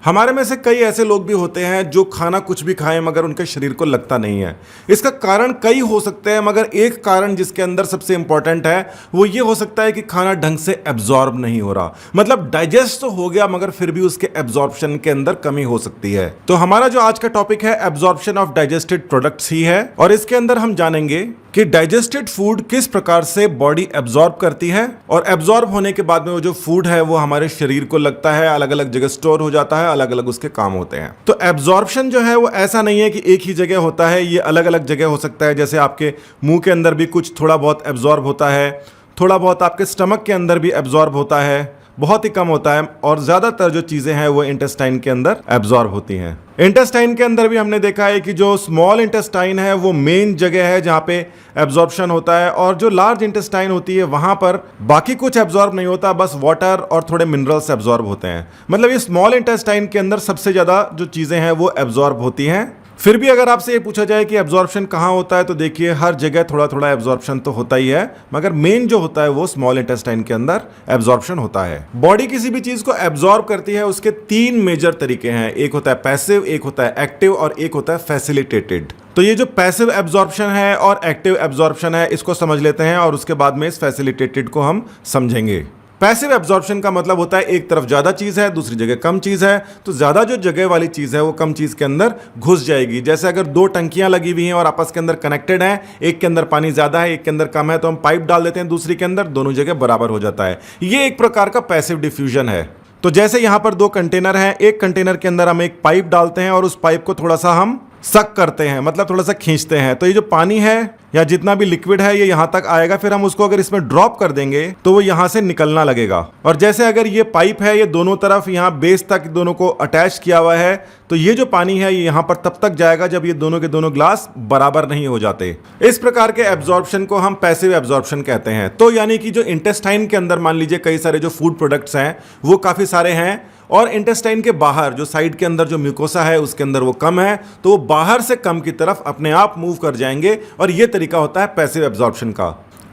हमारे में से कई ऐसे लोग भी होते हैं जो खाना कुछ भी खाएं मगर उनके शरीर को लगता नहीं है। इसका कारण कई हो सकते हैं, मगर एक कारण जिसके अंदर सबसे इंपॉर्टेंट है वो ये हो सकता है कि खाना ढंग से एब्जॉर्ब नहीं हो रहा। मतलब डाइजेस्ट तो हो गया मगर फिर भी उसके एब्जॉर्प्शन के अंदर कमी हो सकती है। तो हमारा जो आज का टॉपिक है एब्जॉर्प्शन ऑफ डाइजेस्टेड प्रोडक्ट्स ही है, और इसके अंदर हम जानेंगे कि डाइजेस्टेड फूड किस प्रकार से बॉडी एब्जॉर्ब करती है, और एब्जॉर्ब होने के बाद में वो जो फूड है वो हमारे शरीर को लगता है, अलग अलग जगह स्टोर हो जाता है, अलग अलग उसके काम होते हैं। तो एब्जॉर्प्शन जो है वो ऐसा नहीं है कि एक ही जगह होता है, ये अलग अलग जगह हो सकता है। जैसे आपके मुंह के अंदर भी कुछ थोड़ा बहुत एब्जॉर्ब होता है, थोड़ा बहुत आपके स्टमक के अंदर भी एब्जॉर्ब होता है, बहुत ही कम होता है, और ज्यादातर जो चीजें हैं वो इंटेस्टाइन के अंदर एब्जॉर्ब होती हैं। इंटेस्टाइन के अंदर भी हमने देखा है कि जो स्मॉल इंटेस्टाइन है वो मेन जगह है जहां पे एब्जॉर्प्शन होता है, और जो लार्ज इंटेस्टाइन होती है वहां पर बाकी कुछ एब्जॉर्ब नहीं होता, बस वाटर और थोड़े मिनरल्स एब्जॉर्ब होते हैं। मतलब ये स्मॉल इंटेस्टाइन के अंदर सबसे ज्यादा जो चीजें हैं वो एब्जॉर्ब होती हैं। फिर भी अगर आपसे ये पूछा जाए कि एब्जॉर्प्शन कहाँ होता है, तो देखिए हर जगह थोड़ा थोड़ा एब्जॉर्प्शन तो होता ही है, मगर मेन जो होता है वो स्मॉल इंटेस्टाइन के अंदर एब्जॉर्प्शन होता है। बॉडी किसी भी चीज को एब्जॉर्ब करती है, उसके तीन मेजर तरीके हैं। एक होता है पैसिव, एक होता है एक्टिव, और एक होता है फैसिलिटेटेड। तो ये जो पैसिव एब्जॉर्प्शन है और एक्टिव एब्जॉर्प्शन है इसको समझ लेते हैं, और उसके बाद में इस फैसिलिटेटेड को हम समझेंगे। पैसिव एब्जॉर्प्शन का मतलब होता है एक तरफ ज्यादा चीज है, दूसरी जगह कम चीज है, तो ज्यादा जो जगह वाली चीज है वो कम चीज के अंदर घुस जाएगी। जैसे अगर दो टंकियां लगी हुई हैं और आपस के अंदर कनेक्टेड हैं, एक के अंदर पानी ज्यादा है, एक के अंदर कम है, तो हम पाइप डाल देते हैं दूसरी के अंदर, दोनों जगह बराबर हो जाता है। ये एक प्रकार का पैसिव डिफ्यूजन है। तो जैसे यहां पर दो कंटेनर हैं, एक कंटेनर के अंदर हम एक पाइप डालते हैं और उस पाइप को थोड़ा सा हम सक करते हैं, मतलब थोड़ा सा खींचते हैं, तो ये जो पानी है या जितना भी लिक्विड है ये यहां तक आएगा। फिर हम उसको अगर इसमें ड्रॉप कर देंगे तो वो यहां से निकलना लगेगा। और जैसे अगर ये पाइप है, ये दोनों तरफ यहां बेस तक दोनों को अटैच किया हुआ है, तो ये जो पानी है ये यहां पर तब तक जाएगा जब ये दोनों के दोनों ग्लास बराबर नहीं हो जाते। इस प्रकार के एब्जॉर्प्शन को हम पैसिव एब्जॉर्प्शन कहते हैं। तो यानी कि जो इंटेस्टाइन के अंदर मान लीजिए कई सारे जो फूड प्रोडक्ट्स हैं वो काफी सारे हैं, और इंटेस्टाइन के बाहर जो साइड के अंदर जो म्यूकोसा है उसके अंदर वो कम है, तो वो बाहर से कम की तरफ अपने आप मूव कर जाएंगे, और ये तरीका होता है पैसिव एब्जॉर्प्शन का।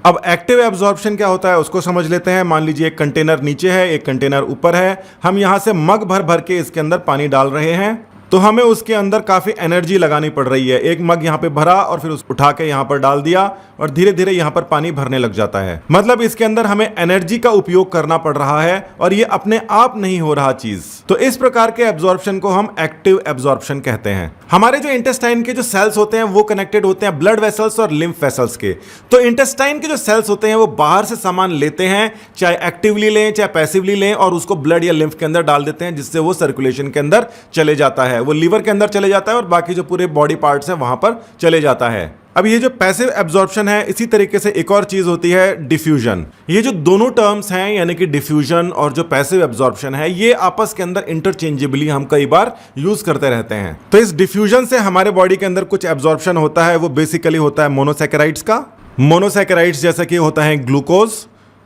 अब एक्टिव एब्जॉर्प्शन क्या होता है उसको समझ लेते हैं। मान लीजिए एक कंटेनर नीचे है, एक कंटेनर ऊपर है, हम यहां से मग भर भर के इसके अंदर पानी डाल रहे हैं, तो हमें उसके अंदर काफी एनर्जी लगानी पड़ रही है। एक मग यहां पे भरा और फिर उठा के यहां पर डाल दिया, और धीरे धीरे यहां पर पानी भरने लग जाता है। मतलब इसके अंदर हमें एनर्जी का उपयोग करना पड़ रहा है, और ये अपने आप नहीं हो रहा चीज। तो इस प्रकार के एब्जॉर्प्शन को हम एक्टिव एब्जॉर्प्शन कहते हैं। हमारे जो इंटेस्टाइन के जो सेल्स होते हैं वो कनेक्टेड होते हैं ब्लड वेसल्स और लिम्फ वेसल्स के। तो इंटेस्टाइन के जो सेल्स होते हैं वो बाहर से सामान लेते हैं, चाहे एक्टिवली लें चाहे पैसिवली लें, और उसको ब्लड या लिम्फ के अंदर डाल देते हैं, जिससे वो सर्कुलेशन के अंदर चले जाता है, वो लीवर के अंदर चले जाता है, और बाकी जो पूरे बॉडी पार्ट्स हैं वहां पर चले जाता है। अब ये जो पैसिव एब्जॉर्प्शन है, इसी तरीके से एक और चीज होती है डिफ्यूजन। ये जो दोनों टर्म्स हैं यानी कि डिफ्यूजन और जो पैसिव एब्जॉर्प्शन है, ये आपस के अंदर इंटरचेंजेबली हम कई बार यूज करते रहते हैं। तो इस डिफ्यूजन से हमारे बॉडी के अंदर कुछ एब्जॉर्प्शन होता है, वो बेसिकली होता है मोनोसैकेराइड्स का। मोनोसैकेराइड्स जैसे कि होता है ग्लूकोज,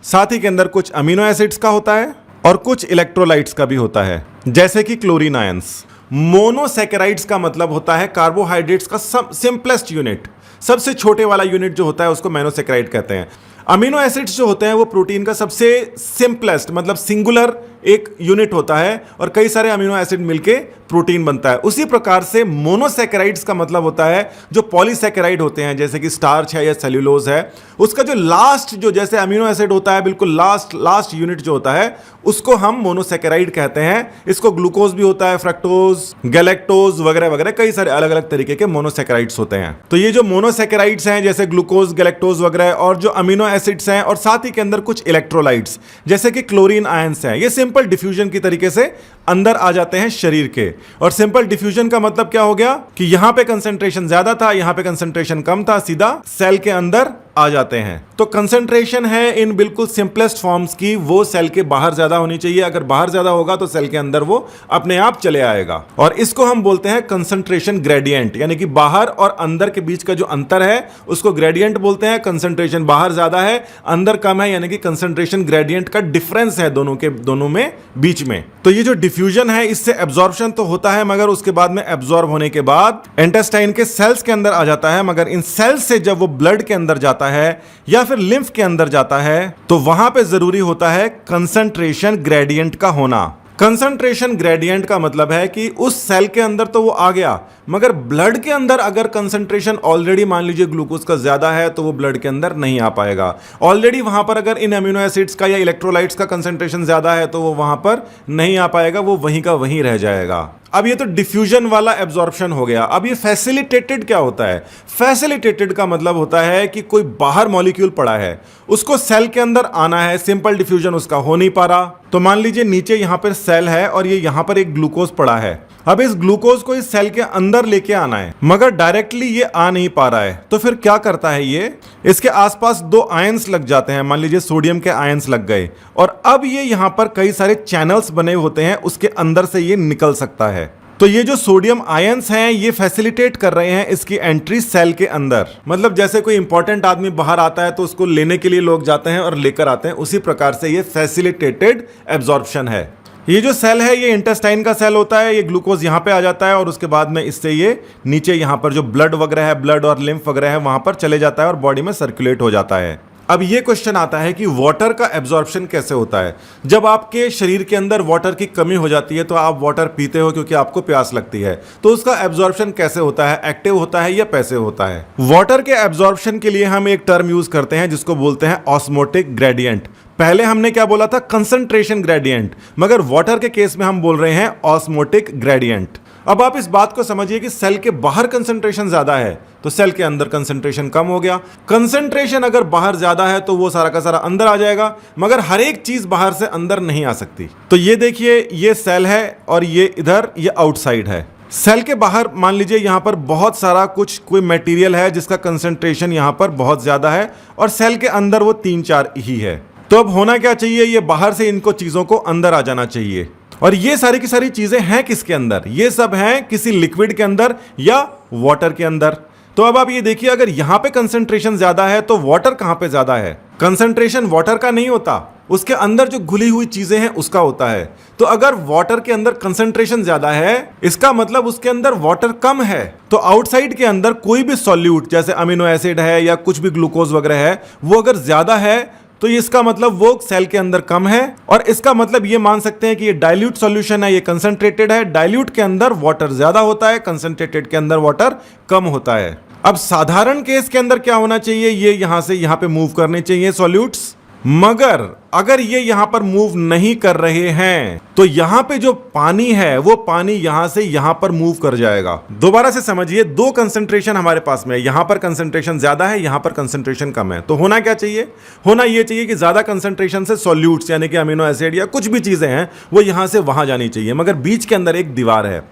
साथ ही के अंदर कुछ अमीनो एसिड्स का होता है, और कुछ इलेक्ट्रोलाइट्स का भी होता है, जैसे कि क्लोरीन आयंस। मोनोसैकेराइड्स का मतलब होता है कार्बोहाइड्रेट्स का सिंपलेस्ट यूनिट, सबसे छोटे वाला यूनिट जो होता है उसको मोनोसैकेराइड कहते हैं। अमीनो एसिड्स जो होते हैं वो प्रोटीन का सबसे सिंपलेस्ट मतलब सिंगुलर एक यूनिट होता है, और कई सारे अमीनो एसिड मिलके प्रोटीन बनता है। उसी प्रकार से मोनोसैकेराइड्स का मतलब होता है जो पॉलीसैकेराइड होते हैं, जैसे कि स्टार्च है या सेल्यूलोज है, उसका जो लास्ट जो जैसे अमीनो एसिड होता है बिल्कुल लास्ट यूनिट जो होता है उसको हम मोनोसैकेराइड कहते हैं। इसको ग्लूकोज भी होता है, फ्रक्टोज, गैलेक्टोज वगैरह वगैरह, कई सारे अलग अलग तरीके के मोनोसैकेराइड्स होते हैं। तो ये जो मोनोसैकेराइड्स हैं जैसे ग्लूकोज, गैलेक्टोज वगैरह, और जो अमीनो एसिड्स हैं, और साथ ही के अंदर कुछ इलेक्ट्रोलाइट्स जैसे कि क्लोरीन आयंस हैं, ये सिंपल डिफ्यूजन की तरीके से अंदर आ जाते हैं शरीर के। और सिंपल डिफ्यूजन का मतलब क्या हो गया कि यहां पे कंसंट्रेशन ज्यादा था, यहां पे कंसंट्रेशन कम था, सीधा सेल के अंदर आ जाते हैं। तो कंसंट्रेशन है इन बिल्कुल सिंपलेस्ट फॉर्म्स की, वो सेल के बाहर ज्यादा होनी चाहिए। अगर बाहर ज्यादा होगा तो सेल के अंदर वो अपने आप चले आएगा, और इसको हम बोलते हैं कंसंट्रेशन ग्रेडियंट, यानी कि बाहर और अंदर के बीच का जो अंतर है उसको ग्रेडियंट बोलते हैं। कंसंट्रेशन बाहर ज्यादा है, अंदर कम है, यानी कि कंसंट्रेशन ग्रेडियंट का डिफरेंस है दोनों में बीच में। तो ये जो डिफ्यूजन है इससे एब्जॉर्प्शन तो होता है, मगर उसके बाद में एब्जॉर्ब होने के बाद इंटेस्टाइन के सेल्स के अंदर आ जाता है, मगर इन सेल्स से जब वो ब्लड के अंदर जाता है या फिर लिम्फ के अंदर जाता है तो वहां पे जरूरी होता है कंसंट्रेशन ग्रेडियंट का होना। कंसंट्रेशन ग्रेडियंट का मतलब है कि उस सेल के अंदर तो वो आ गया, मगर ब्लड के अंदर अगर कंसंट्रेशन ऑलरेडी मान लीजिए ग्लूकोज का ज्यादा है तो वो ब्लड के अंदर नहीं आ पाएगा। ऑलरेडी वहां पर अगर इन अमीनो एसिड्स का या इलेक्ट्रोलाइट्स का कंसंट्रेशन ज्यादा है तो वो वहां पर नहीं आ पाएगा, वो वहीं का वहीं रह जाएगा। अब ये तो डिफ्यूजन वाला एब्जॉर्प्शन हो गया। अब ये फैसिलिटेटेड क्या होता है? फैसिलिटेटेड का मतलब होता है कि कोई बाहर मॉलिक्यूल पड़ा है, उसको सेल के अंदर आना है, सिंपल डिफ्यूजन उसका हो नहीं पा रहा। तो मान लीजिए नीचे यहां पर सेल है और ये यहां पर एक ग्लूकोज पड़ा है। अब इस ग्लूकोज को इस सेल के अंदर लेके आना है, मगर डायरेक्टली ये आ नहीं पा रहा है। तो फिर क्या करता है ये, इसके आसपास दो आयंस लग जाते हैं, मान लीजिए सोडियम के आयंस लग गए, और अब ये यहां पर कई सारे चैनल्स बने होते हैं, उसके अंदर से ये निकल सकता है। तो ये जो सोडियम आयंस हैं ये फैसिलिटेट कर रहे हैं इसकी एंट्री सेल के अंदर। मतलब जैसे कोई इंपॉर्टेंट आदमी बाहर आता है तो उसको लेने के लिए लोग जाते हैं और लेकर आते हैं, उसी प्रकार से ये फैसिलिटेटेड एब्जॉर्प्शन है। ये जो सेल है ये इंटेस्टाइन का सेल होता है। ये ग्लूकोज यहाँ पे आ जाता है और उसके बाद में इससे ये नीचे यहाँ पर जो ब्लड वगैरह है, ब्लड और लिम्फ वगैरह है, वहां पर चले जाता है और बॉडी में सर्कुलेट हो जाता है। अब ये क्वेश्चन आता है कि वाटर का एब्जॉर्प्शन कैसे होता है? जब आपके शरीर के अंदर वाटर की कमी हो जाती है तो आप वाटर पीते हो क्योंकि आपको प्यास लगती है, तो उसका एब्जॉर्प्शन कैसे होता है? एक्टिव होता है या पैसिव होता है? वाटर के एब्जॉर्प्शन के लिए हम एक टर्म यूज करते हैं जिसको बोलते हैं ऑस्मोटिक ग्रेडियंट। पहले हमने क्या बोला था? कंसंट्रेशन ग्रेडियंट, मगर वाटर के केस में हम बोल रहे हैं ऑस्मोटिक ग्रेडियंट। अब आप इस बात को समझिए कि सेल के बाहर कंसंट्रेशन ज्यादा है तो सेल के अंदर कंसंट्रेशन कम हो गया। कंसंट्रेशन अगर बाहर ज्यादा है तो वो सारा का सारा अंदर आ जाएगा, मगर हर एक चीज बाहर से अंदर नहीं आ सकती। तो ये देखिए, ये सेल है और ये इधर ये आउटसाइड है। सेल के बाहर मान लीजिए यहां पर बहुत सारा कुछ कोई मटेरियल है जिसका कंसंट्रेशन यहां पर बहुत ज्यादा है, और सेल के अंदर वो 3-4 ही है। तो अब होना क्या चाहिए? ये बाहर से इनको चीजों को अंदर आ जाना चाहिए। और ये सारी की सारी चीजें हैं किसके अंदर? ये सब हैं किसी लिक्विड के अंदर या वाटर के अंदर। तो अब आप ये देखिए, अगर यहां पे कंसंट्रेशन ज्यादा है तो वाटर कहां पे ज्यादा है? कंसंट्रेशन वाटर का नहीं होता, उसके अंदर जो घुली हुई चीजें हैं उसका होता है। तो अगर वाटर के अंदर कंसंट्रेशन ज्यादा है, इसका मतलब उसके अंदर वाटर कम है। तो आउटसाइड के अंदर कोई भी सॉल्यूट जैसे अमीनो एसिड है या कुछ भी ग्लूकोज वगैरह है, वो अगर ज्यादा है तो इसका मतलब वो सेल के अंदर कम है, और इसका मतलब ये मान सकते हैं कि ये डाइल्यूट सॉल्यूशन है, ये कंसंट्रेटेड है। डाइल्यूट के अंदर वाटर ज्यादा होता है, कंसंट्रेटेड के अंदर वाटर कम होता है। अब साधारण केस के अंदर क्या होना चाहिए? ये यहां से यहां पे मूव करने चाहिए सॉल्यूट्स, मगर अगर ये यहां पर मूव नहीं कर रहे हैं तो यहां पे जो पानी है वो पानी यहां से यहां पर मूव कर जाएगा। दोबारा से समझिए, दो कंसंट्रेशन हमारे पास में है, यहां पर कंसंट्रेशन ज्यादा है, यहां पर कंसंट्रेशन कम है। तो होना क्या चाहिए? होना ये चाहिए कि ज्यादा कंसंट्रेशन से सॉल्यूट्स यानी कि अमीनो एसिड या कुछ भी चीजें हैं वो यहां से वहां जानी चाहिए, मगर बीच के अंदर एक दीवार है,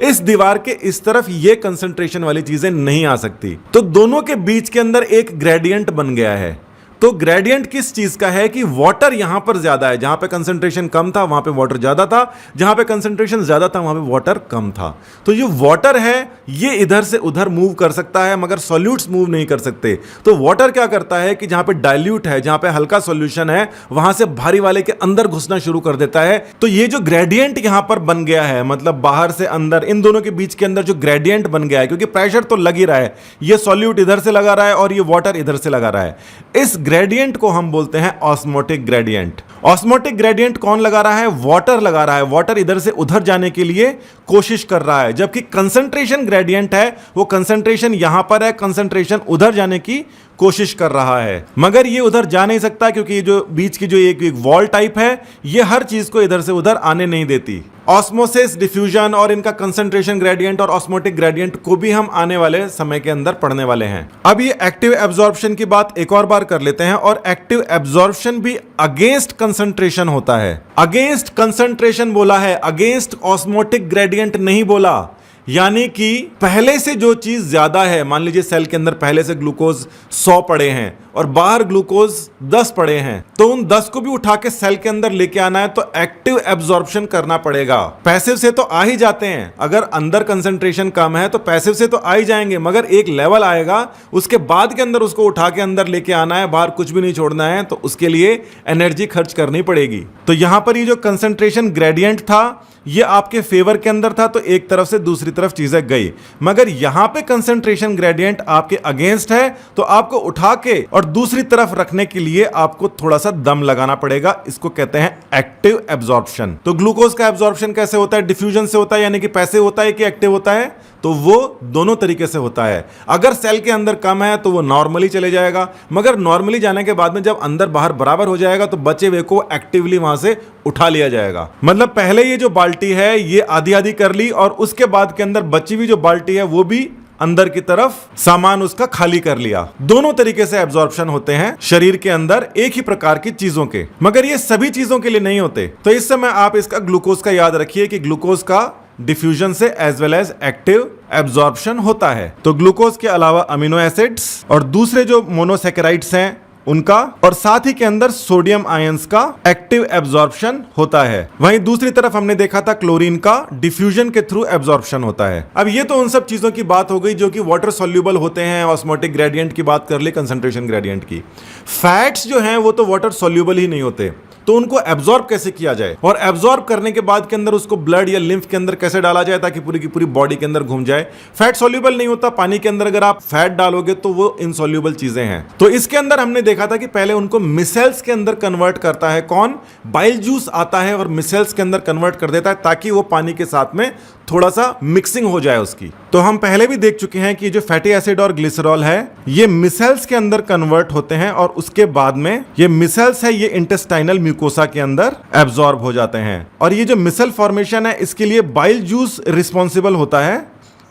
इस दीवार के इस तरफ ये कंसंट्रेशन वाली चीजें नहीं आ सकती। तो दोनों के बीच के अंदर एक ग्रेडियंट बन गया है। तो ग्रेडियंट किस चीज का है? कि वाटर यहां पर ज्यादा है, जहां पे कंसंट्रेशन कम था वहां पे वाटर ज्यादा था, जहां पे कंसंट्रेशन ज्यादा था वहां पे वाटर कम था। तो ये वाटर है ये इधर से उधर मूव कर सकता है, मगर सॉल्यूट्स मूव नहीं कर सकते। तो वाटर क्या करता है कि जहां पे डाइल्यूट है, जहां पे हल्का सॉल्यूशन है, वहां से भारी वाले के अंदर घुसना शुरू कर देता है। तो ये जो ग्रेडियंट यहां पर बन गया है, मतलब बाहर से अंदर, इन दोनों के बीच के अंदर जो ग्रेडियंट बन गया है, क्योंकि प्रेशर तो लग ही रहा है, ये सॉल्यूट इधर से लगा रहा है और ये वाटर इधर से लगा रहा है, इस ग्रेडियंट को हम बोलते हैं ऑस्मोटिक ग्रेडियंट। ऑस्मोटिक ग्रेडियंट कौन लगा रहा है? वाटर लगा रहा है। वाटर इधर से उधर जाने के लिए कोशिश कर रहा है, जबकि कंसंट्रेशन ग्रेडियंट है वो कंसंट्रेशन यहां पर है, कंसंट्रेशन उधर जाने की कोशिश कर रहा है, मगर ये उधर जा नहीं सकता क्योंकि ये जो बीच की जो एक वॉल टाइप है ये हर चीज को इधर से उधर आने नहीं देती। ऑस्मोसिस, डिफ्यूजन और इनका कंसंट्रेशन ग्रेडियंट और ऑस्मोटिक ग्रेडियंट को भी हम आने वाले समय के अंदर पढ़ने वाले हैं। अब ये एक्टिव एब्जॉर्प्शन की बात एक और बार कर लेते हैं, और एक्टिव एब्जॉर्प्शन भी अगेंस्ट कंसंट्रेशन होता है। अगेंस्ट कंसंट्रेशन बोला है, अगेंस्ट ऑस्मोटिक ग्रेडियंट नहीं बोला। यानी कि पहले से जो चीज ज्यादा है, मान लीजिए सेल के अंदर पहले से ग्लूकोज 100 पड़े हैं और बाहर ग्लूकोज 10 पड़े हैं, तो उन 10 को भी उठा के सेल के अंदर लेके आना है तो एक्टिव एब्जॉर्प्शन करना पड़ेगा। पैसिव से तो आ ही जाते हैं, अगर अंदर कंसंट्रेशन कम है तो पैसिव से तो आ ही जाएंगे, मगर एक लेवल आएगा उसके बाद के अंदर उसको उठा के अंदर लेके आना है, बाहर कुछ भी नहीं छोड़ना है, तो उसके लिए एनर्जी खर्च करनी पड़ेगी। तो यहां पर ये जो कंसंट्रेशन ग्रेडियंट था ये आपके फेवर के अंदर था, तो एक तरफ से दूसरी तरफ चीजें गई, मगर यहां पे कंसंट्रेशन ग्रेडियंट आपके अगेंस्ट है, तो आपको उठा के और दूसरी तरफ रखने के लिए आपको थोड़ा सा दम लगाना पड़ेगा। इसको कहते हैं एक्टिव एब्जॉर्प्शन। तो ग्लूकोज का एब्जॉर्प्शन कैसे होता है? डिफ्यूजन से होता है, यानी कि पैसिव होता है कि एक्टिव होता है? तो वो दोनों तरीके से होता है। अगर सेल के अंदर कम है तो वो नॉर्मली चले जाएगा, मगर नॉर्मली जाने के बाद में जब अंदर बाहर बराबर हो जाएगा तो बचे हुए को एक्टिवली वहां से उठा लिया जाएगा। मतलब पहले ये जो बाल्टी है ये आधी आधी कर ली और उसके बाद के अंदर बची हुई जो बाल्टी है वो भी अंदर की तरफ सामान उसका खाली कर लिया। दोनों तरीके से एब्जॉर्प्शन होते हैं शरीर के अंदर एक ही प्रकार की चीजों के, मगर ये सभी चीजों के लिए नहीं होते। तो इस समय आप इसका ग्लूकोज का याद रखिए कि ग्लूकोज का डिफ्यूजन से as well as active absorption होता है। तो ग्लूकोज के अलावा अमीनो एसिड्स और दूसरे जो मोनोसैकेराइड्स हैं उनका, और साथ ही के अंदर सोडियम आयंस का एक्टिव एब्जॉर्प्शन होता है। वहीं दूसरी तरफ हमने देखा था क्लोरीन का डिफ्यूजन के थ्रू एब्जॉर्प्शन होता है। अब ये तो उन सब चीजों की बात हो गई जो कि वाटर सॉल्युबल होते हैं। ऑस्मोटिक ग्रेडियंट की बात कर ले, कंसंट्रेशन ग्रेडियंट की। फैट्स जो हैं वो तो वाटर सॉल्युबल ही नहीं होते, तो उनको एब्जॉर्ब कैसे किया जाए, और एब्जॉर्ब करने के बाद के अंदर उसको ब्लड या लिम्फ के अंदर कैसे डाला जाए ताकि पूरी की पूरी बॉडी के अंदर घूम जाए। फैट सॉल्युबल नहीं होता, पानी के अंदर अगर आप फैट डालोगे तो वो इनसॉल्युबल चीजें हैं। तो इसके अंदर हमने देखा था कि पहले उनको मिसेल्स के अंदर कन्वर्ट करता है कौन? बाइल जूस आता है और मिसेल्स के अंदर कन्वर्ट कर देता है ताकि वो पानी के साथ में थोड़ा सा मिक्सिंग हो जाए उसकी। तो हम पहले भी देख चुके हैं कि जो फैटी एसिड और ग्लिसरॉल है ये मिसेल्स के अंदर कन्वर्ट होते हैं और उसके बाद में ये मिसेल्स है ये इंटेस्टाइनल म्यूकोसा के अंदर एब्जॉर्ब हो जाते हैं। और ये जो मिसल फॉर्मेशन है इसके लिए बाइल जूस रिस्पॉन्सिबल होता है,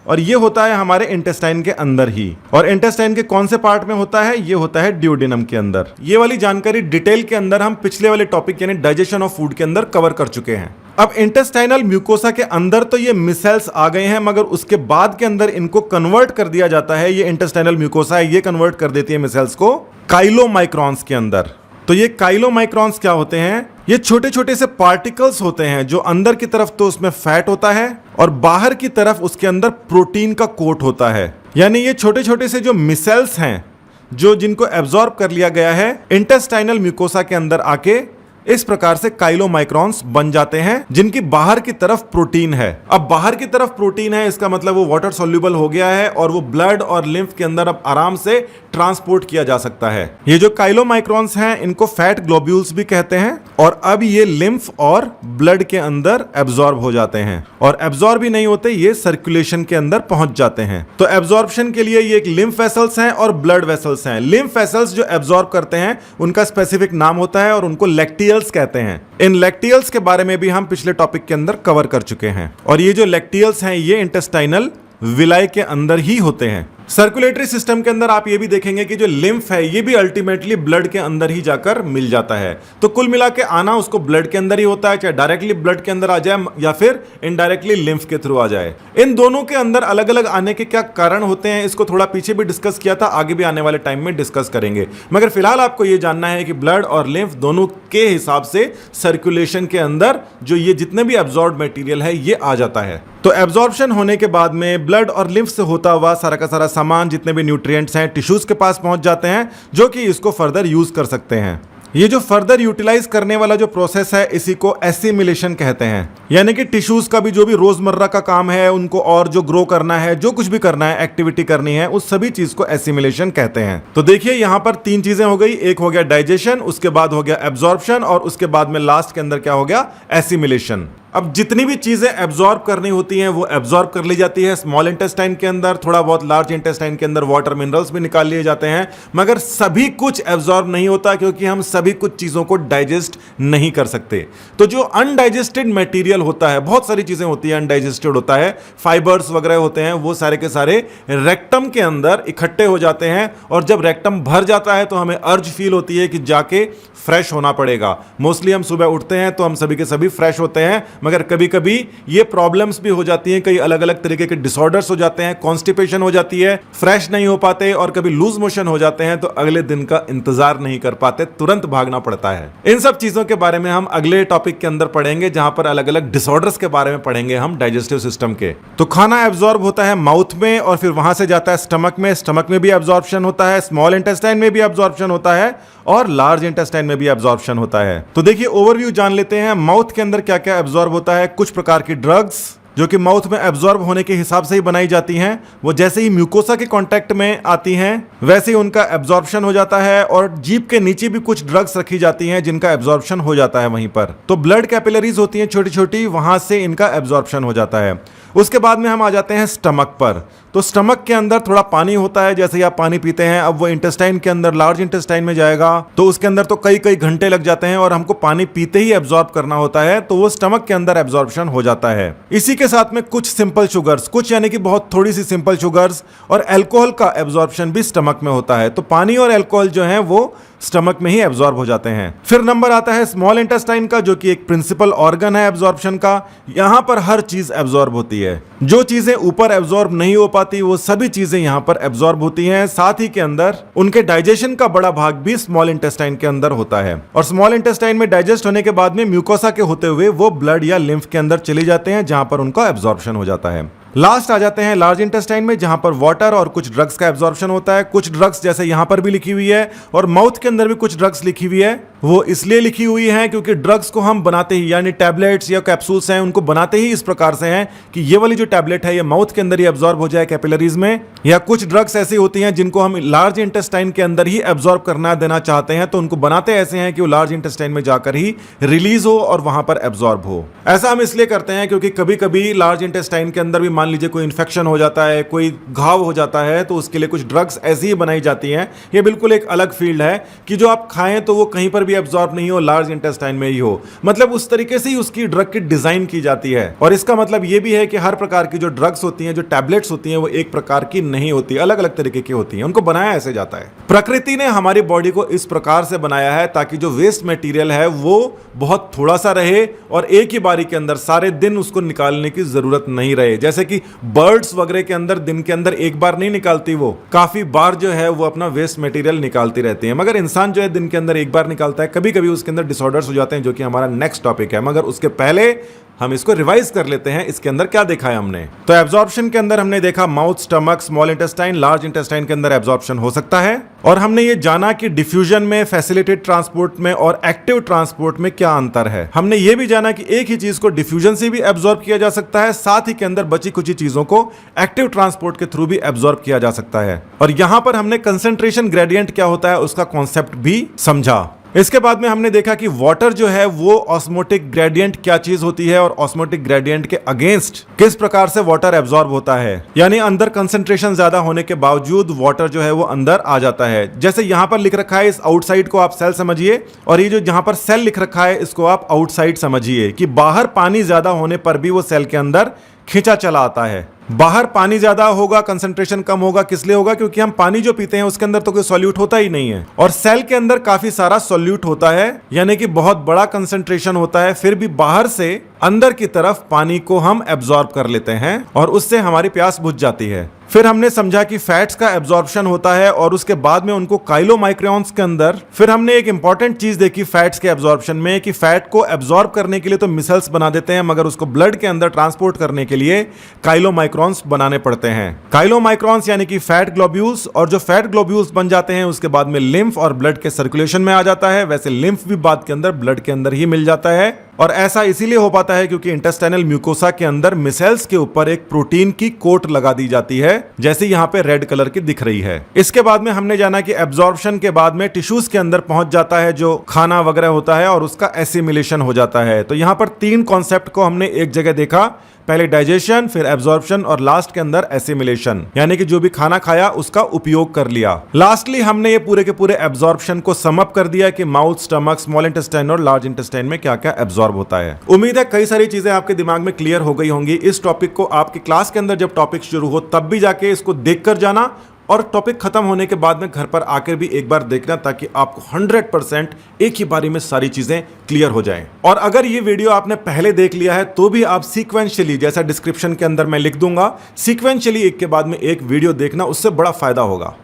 और ये होता है हमारे इंटेस्टाइन के अंदर ही। और इंटेस्टाइन के कौन से पार्ट में होता है? ये होता है ड्यूडेनम के अंदर। ये वाली जानकारी डिटेल के अंदर हम पिछले वाले टॉपिक यानी डाइजेशन ऑफ फूड के अंदर कवर कर चुके हैं। अब इंटेस्टाइनल म्यूकोसा के अंदर तो ये मिसेल्स आ गए हैं, मगर उसके बाद के अंदर इनको कन्वर्ट कर दिया जाता है। ये इंटेस्टाइनल म्यूकोसा है, ये कन्वर्ट कर देती है मिसेल्स को काइलोमाइक्रॉन्स के अंदर। तो ये काइलोमाइक्रॉन्स क्या होते हैं? ये छोटे छोटे से पार्टिकल्स होते हैं जो अंदर की तरफ तो उसमें फैट होता है और बाहर की तरफ उसके अंदर प्रोटीन का कोट होता है। यानी ये छोटे छोटे से जो मिसेल्स हैं जो जिनको एब्जॉर्ब कर लिया गया है इंटेस्टाइनल म्यूकोसा के अंदर आके इस प्रकार से काइलोमाइक्रॉन्स बन जाते हैं जिनकी बाहर की तरफ प्रोटीन है। अब बाहर की तरफ प्रोटीन है इसका मतलब वो वाटर सॉल्युबल हो गया है और वो ब्लड और लिम्फ के अंदर अब आराम से ट्रांसपोर्ट किया जा सकता है। ये जो काइलोमाइक्रॉन्स हैं इनको फैट ग्लोब्यूल्स भी कहते हैं, और अब ये लिम्फ और ब्लड के अंदर एब्जॉर्ब हो जाते हैं, और एब्जॉर्ब ही नहीं होते, ये सर्कुलेशन के अंदर पहुंच जाते हैं। तो एब्जॉर्प्शन के लिए ये एक लिम्फ वेसल्स हैं और ब्लड वेसल्स हैं। लिम्फ वेसल्स जो एब्जॉर्ब करते हैं उनका स्पेसिफिक नाम होता है और उनको लैक्टियल्स कहते हैं। इन लैक्टियल्स के बारे में भी हम पिछले टॉपिक के अंदर कवर कर चुके हैं, और ये जो लैक्टियल्स हैं ये इंटेस्टाइनल विलाई के अंदर ही होते हैं। सर्कुलेटरी सिस्टम के अंदर आप ये भी देखेंगे कि जो लिम्फ है ये भी अल्टीमेटली ब्लड के अंदर ही जाकर मिल जाता है। तो कुल मिला के आना उसको ब्लड के अंदर ही होता है, चाहे डायरेक्टली ब्लड के अंदर आ जाए या फिर इनडायरेक्टली लिम्फ के थ्रू आ जाए। इन दोनों के अंदर अलग अलग आने के क्या कारण होते हैं इसको थोड़ा पीछे भी डिस्कस किया था, आगे भी आने वाले टाइम में डिस्कस करेंगे। मगर फिलहाल आपको ये जानना है कि ब्लड और लिम्फ दोनों के हिसाब से सर्कुलेशन के अंदर जो ये जितने भी एब्जॉर्ब मटेरियल है ये आ जाता है। तो एब्जॉर्प्शन होने के बाद में ब्लड और लिम्फ से होता हुआ सारा का सारा सामान जितने भी न्यूट्रिएंट्स हैं टिश्यूज के पास पहुंच जाते हैं जो कि इसको फर्दर यूज कर सकते हैं। ये जो फर्दर यूटिलाइज करने वाला जो प्रोसेस है इसी को एसिमिलेशन कहते हैं। यानी कि टिश्यूज का भी जो भी रोजमर्रा का काम है उनको और जो ग्रो करना है, जो कुछ भी करना है, एक्टिविटी करनी है, उस सभी चीज को एसिमिलेशन कहते हैं। तो देखिए यहां पर तीन चीजें हो गई, एक हो गया डाइजेशन, उसके बाद हो गया एब्जॉर्प्शन और उसके बाद में लास्ट के अंदर क्या हो गया? एसिमिलेशन। अब जितनी भी चीजें एब्जॉर्ब करनी होती हैं वो एब्जॉर्ब कर ली जाती है स्मॉल इंटेस्टाइन के अंदर, थोड़ा बहुत लार्ज इंटेस्टाइन के अंदर वाटर मिनरल्स भी निकाल लिए जाते हैं, मगर सभी कुछ एब्जॉर्ब नहीं होता क्योंकि हम सभी कुछ चीजों को डाइजेस्ट नहीं कर सकते। तो जो अनडाइजेस्टेड मटेरियल होता है, बहुत सारी चीजें होती है अनडाइजेस्टेड होता है, फाइबर्स वगैरह होते हैं, वो सारे के सारे रेक्टम के अंदर इकट्ठे हो जाते हैं, और जब रेक्टम भर जाता है तो हमें अर्ज फील होती है कि जाके फ्रेश होना पड़ेगा। मोस्टली हम सुबह उठते हैं तो हम सभी के सभी फ्रेश होते हैं, मगर कभी कभी ये प्रॉब्लम्स भी हो जाती हैं, कई अलग अलग तरीके के डिसऑर्डर्स हो जाते हैं, कॉन्स्टिपेशन हो जाती है, फ्रेश नहीं हो पाते, और कभी लूज मोशन हो जाते हैं तो अगले दिन का इंतजार नहीं कर पाते, तुरंत भागना पड़ता है। इन सब चीजों के बारे में हम अगले टॉपिक के अंदर पढ़ेंगे जहां पर अलग अलग डिसऑर्डर्स के बारे में पढ़ेंगे हम डाइजेस्टिव सिस्टम के। तो खाना एब्जॉर्ब होता है माउथ में और फिर वहां से जाता है स्टमक में, स्टमक में भी एब्जॉर्प्शन होता है, स्मॉल इंटेस्टाइन में भी एब्जॉर्प्शन होता है और लार्ज इंटेस्टाइन में भी एब्जॉर्प्शन होता है। तो देखिए ओवरव्यू जान लेते हैं, माउथ के अंदर क्या क्या एब्जॉर्ब होता है। कुछ प्रकार की ड्रग्स, जो कि माउथ में एब्जॉर्ब होने के हिसाब से ही बनाई जाती हैं, वो जैसे ही म्यूकोसा के कांटेक्ट में आती हैं वैसे ही उनका एब्जॉर्प्शन हो जाता है। और जीभ के नीचे भी कुछ ड्रग्स रखी जाती हैं जिनका एब्जॉर्प्शन हो जाता है वहीं पर। तो ब्लड कैपिलरीज होती हैं छोटी छोटी, वहां से इनका एब्जॉर्प्शन हो जाता है। उसके बाद में हम आ जाते हैं स्टमक पर। तो स्टमक के अंदर थोड़ा पानी होता है, जैसे ही आप पानी पीते हैं अब वो इंटेस्टाइन के अंदर, लार्ज इंटेस्टाइन में जाएगा तो उसके अंदर तो कई कई घंटे लग जाते हैं और हमको पानी पीते ही एब्जॉर्ब करना होता है, तो वो स्टमक के अंदर एब्जॉर्प्शन हो जाता है। इसी के साथ में कुछ सिंपल शुगर्स, कुछ यानी कि बहुत थोड़ी सी सिंपल शुगर्स और अल्कोहल का एब्जॉर्प्शन भी स्टमक में होता है। तो पानी और अल्कोहल जो है वो स्टमक में ही एब्जॉर्ब हो जाते हैं। फिर नंबर आता है स्मॉल इंटेस्टाइन का, जो कि एक प्रिंसिपल ऑर्गन है एब्जॉर्प्शन का। यहां पर हर चीज एब्जॉर्ब होती है, जो चीजें ऊपर एब्जॉर्ब नहीं हो पाती वो सभी चीजें यहां पर एब्जॉर्ब होती हैं। साथ ही के अंदर उनके डाइजेशन का बड़ा भाग भी स्मॉल इंटेस्टाइन के अंदर होता है। और स्मॉल इंटेस्टाइन में डाइजेस्ट होने के बाद में म्यूकोसा के होते हुए वो ब्लड या लिम्फ के अंदर चले जाते हैं, जहां पर उनका एब्जॉर्प्शन हो जाता है। लास्ट आ जाते हैं लार्ज इंटेस्टाइन में, जहां पर वाटर और कुछ ड्रग्स का एब्जॉर्प्शन होता है। कुछ ड्रग्स जैसे यहां पर भी लिखी हुई है और माउथ के अंदर भी कुछ ड्रग्स लिखी हुई है। वो इसलिए लिखी हुई है क्योंकि ड्रग्स को हम बनाते ही, यानी टैबलेट्स या कैप्सूल्स हैं, उनको बनाते ही इस प्रकार से हैं कि ये वाली जो टैबलेट है ये माउथ के अंदर ही एब्जॉर्ब हो जाए कैपिलरीज में। या कुछ ड्रग्स ऐसी होती हैं जिनको हम लार्ज इंटेस्टाइन के अंदर ही एब्जॉर्ब करना देना चाहते हैं, तो उनको बनाते ऐसे हैं कि वो लार्ज इंटेस्टाइन में जाकर ही रिलीज हो और वहां पर एब्जॉर्ब हो। ऐसा हम इसलिए करते हैं क्योंकि कभी कभी लार्ज इंटेस्टाइन के अंदर भी मान लीजिए कोई इन्फेक्शन हो जाता है, कोई घाव हो जाता है, तो उसके लिए कुछ ड्रग्स ऐसी ही बनाई जाती हैं। ये बिल्कुल एक अलग फील्ड है कि जो आप खाएं तो वो कहीं पर भी एब्जॉर्ब नहीं हो, लार्ज इंटेस्टाइन में ही हो। मतलब उस तरीके से ही उसकी ड्रग की डिजाइन की जाती है। और इसका मतलब ये भी है कि हर प्रकार की जो ड्रग्स होती हैं, जो टैबलेट्स होती हैं, वो एक प्रकार की नहीं होती, अलग अलग तरीके की होती हैं। उनको बनाया ऐसे जाता है। प्रकृति ने हमारी बॉडी को इस प्रकार से बनाया है ताकि जो वेस्ट मटेरियल है वो बहुत थोड़ा सा रहे और एक ही बारी के अंदर सारे दिन उसको निकालने की जरूरत नहीं रहे। जैसे कि बर्ड्स वगैरह के अंदर दिन के अंदर एक बार नहीं निकालती, वो काफी बार जो है वो अपना वेस्ट मटेरियल निकालती रहती है। मगर इंसान जो है दिन के अंदर एक बार निकालता है। कभी कभी उसके अंदर डिसऑर्डर्स हो जाते हैं, जो कि हमारा नेक्स्ट टॉपिक है। मगर उसके पहले हम इसको रिवाइज कर लेते हैं, इसके अंदर क्या देखा है हमने। तो एब्जॉर्प्शन के अंदर हमने देखा mouth, stomach, small intestine, large intestine के अंदर एब्जॉर्प्शन हो सकता है। और हमने ये जाना कि डिफ्यूजन में, फैसिलिटेटेड ट्रांसपोर्ट में और एक्टिव ट्रांसपोर्ट में क्या अंतर है। हमने ये भी जाना कि एक ही चीज को डिफ्यूजन से भी एब्जॉर्ब किया जा सकता है, साथ ही के अंदर बची कुछ चीजों को एक्टिव ट्रांसपोर्ट के थ्रू भी एब्जॉर्ब किया जा सकता है। और यहां पर हमने कंसंट्रेशन ग्रेडियंट क्या होता है उसका कॉन्सेप्ट भी समझा। इसके बाद में हमने देखा कि वाटर जो है वो ऑस्मोटिक ग्रेडियंट क्या चीज होती है और ऑस्मोटिक ग्रेडियंट के अगेंस्ट किस प्रकार से वाटर एब्जॉर्ब होता है। यानी अंदर कंसंट्रेशन ज्यादा होने के बावजूद वाटर जो है वो अंदर आ जाता है। जैसे यहां पर लिख रखा है, इस आउटसाइड को आप सेल समझिए और ये जो जहां पर सेल लिख रखा है इसको आप आउटसाइड समझिए, कि बाहर पानी ज्यादा होने पर भी वो सेल के अंदर खींचा चला आता है। बाहर पानी ज्यादा होगा, कंसंट्रेशन कम होगा, किस लिए होगा? क्योंकि हम पानी जो पीते हैं उसके अंदर तो कोई सॉल्यूट होता ही नहीं है और सेल के अंदर काफी सारा सॉल्यूट होता है, यानी कि बहुत बड़ा कंसंट्रेशन होता है। फिर भी बाहर से अंदर की तरफ पानी को हम एब्जॉर्ब कर लेते हैं और उससे हमारी प्यास बुझ जाती है। फिर हमने समझा कि फैट्स का एब्जॉर्प्शन होता है और उसके बाद में उनको काइलोमाइक्रोन्स के अंदर। फिर हमने एक इंपॉर्टेंट चीज देखी फैट्स के एब्जॉर्प्शन में कि फैट को एब्जॉर्ब करने के लिए तो मिसल्स बना देते हैं, मगर उसको ब्लड के अंदर ट्रांसपोर्ट करने के लिए काइलोमाइक्रोन्स बनाने पड़ते हैं। काइलोमाइक्रोन्स यानी कि फैट ग्लोब्यूल्स, और जो फैट ग्लोब्यूल्स बन जाते हैं उसके बाद में लिम्फ और ब्लड के सर्कुलेशन में आ जाता है। वैसे लिम्फ भी बाद के अंदर ब्लड के अंदर ही मिल जाता है और ऐसा इसीलिए हो पाता है क्योंकि इंटेस्टाइनल म्यूकोसा के अंदर मिसेल्स के ऊपर एक प्रोटीन की कोट लगा दी जाती है, जैसे यहाँ पे रेड कलर की दिख रही है। इसके बाद में हमने जाना कि एब्जॉर्प्शन के बाद में टिश्यूज के अंदर पहुंच जाता है जो खाना वगैरह होता है और उसका एसिमिलेशन हो जाता है। तो यहाँ पर तीन कॉन्सेप्ट को हमने एक जगह देखा, पहले डाइजेशन, फिर एब्जॉर्प्शन और लास्ट के अंदर एसिमिलेशन, यानी कि जो भी खाना खाया उसका उपयोग कर लिया। लास्टली हमने ये पूरे के पूरे एब्जॉर्प्शन को सम अप कर दिया कि माउथ, स्टमक, स्मॉल इंटेस्टाइन और लार्ज इंटेस्टाइन में क्या क्या एब्जॉर्ब होता है। उम्मीद है कई सारी चीजें आपके दिमाग में क्लियर हो गई होंगी। इस टॉपिक को आपकी क्लास के अंदर जब टॉपिक शुरू हो तब भी जाके इसको देख कर जाना और टॉपिक खत्म होने के बाद में घर पर आकर भी एक बार देखना, ताकि आपको 100% एक ही बारी में सारी चीजें क्लियर हो जाएं। और अगर ये वीडियो आपने पहले देख लिया है तो भी आप सीक्वेंशियली, जैसा डिस्क्रिप्शन के अंदर मैं लिख दूंगा, सीक्वेंशियली एक के बाद में एक वीडियो देखना, उससे बड़ा फायदा होगा।